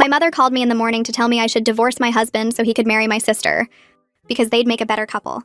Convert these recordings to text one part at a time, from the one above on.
My mother called me in the morning to tell me I should divorce my husband so he could marry my sister, because they'd make a better couple.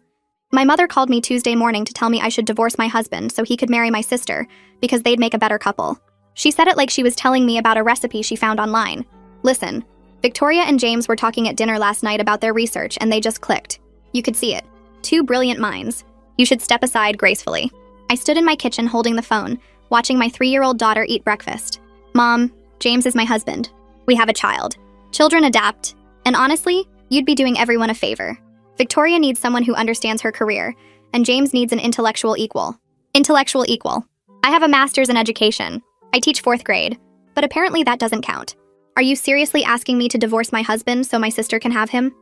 My mother called me Tuesday morning to tell me I should divorce my husband so he could marry my sister, because they'd make a better couple. She said it like she was telling me about a recipe she found online. Listen, Victoria and James were talking at dinner last night about their research and they just clicked. You could see it. Two brilliant minds. You should step aside gracefully. I stood in my kitchen holding the phone, watching my 3-year-old daughter eat breakfast. Mom, James is my husband. We have a child. Children adapt. And honestly, you'd be doing everyone a favor. Victoria needs someone who understands her career, and James needs an intellectual equal. Intellectual equal. I have a master's in education. I teach 4th grade, but apparently that doesn't count. Are you seriously asking me to divorce my husband so my sister can have him?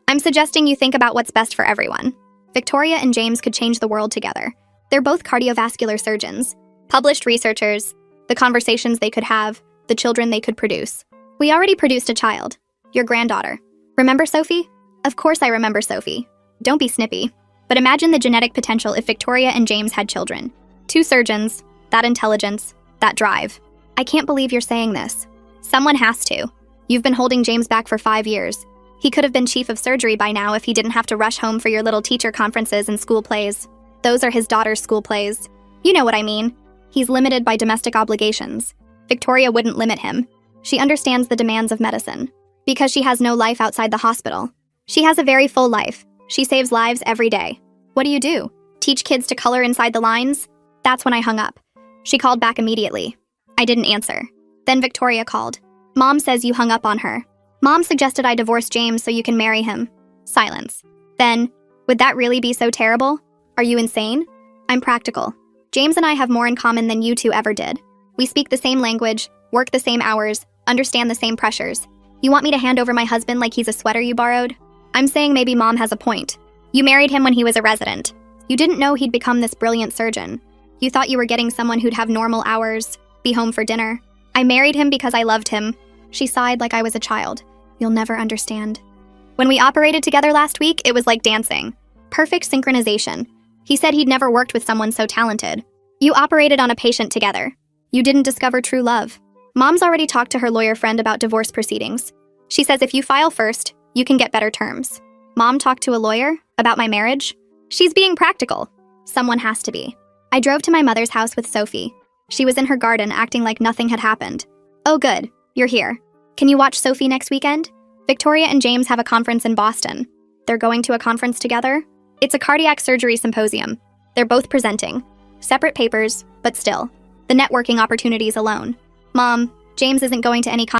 I'm suggesting you think about what's best for everyone. Victoria and James could change the world together. They're both cardiovascular surgeons, published researchers, the conversations they could have, the children they could produce. We already produced a child, your granddaughter. Remember Sophie? Of course I remember Sophie. Don't be snippy. But imagine the genetic potential if Victoria and James had children. 2 surgeons, that intelligence, that drive. I can't believe you're saying this. Someone has to. You've been holding James back for 5 years. He could have been chief of surgery by now if he didn't have to rush home for your little teacher conferences and school plays. Those are his daughter's school plays. You know what I mean. He's limited by domestic obligations. Victoria wouldn't limit him. She understands the demands of medicine. Because she has no life outside the hospital. She has a very full life. She saves lives every day. What do? Teach kids to color inside the lines? That's when I hung up. She called back immediately. I didn't answer. Then Victoria called. Mom says you hung up on her. Mom suggested I divorce James so you can marry him. Silence. Then, would that really be so terrible? Are you insane? I'm practical. James and I have more in common than you two ever did. We speak the same language, work the same hours, understand the same pressures. You want me to hand over my husband like he's a sweater you borrowed? I'm saying maybe Mom has a point. You married him when he was a resident. You didn't know he'd become this brilliant surgeon. You thought you were getting someone who'd have normal hours, be home for dinner. I married him because I loved him. She sighed like I was a child. You'll never understand. When we operated together last week, it was like dancing. Perfect synchronization. He said he'd never worked with someone so talented. You operated on a patient together. You didn't discover true love. Mom's already talked to her lawyer friend about divorce proceedings. She says if you file first, you can get better terms. Mom talked to a lawyer about my marriage? She's being practical. Someone has to be. I drove to my mother's house with Sophie. She was in her garden acting like nothing had happened. Oh good, you're here. Can you watch Sophie next weekend? Victoria and James have a conference in Boston. They're going to a conference together? It's a cardiac surgery symposium. They're both presenting. Separate papers, but still. The networking opportunities alone. Mom, James isn't going to any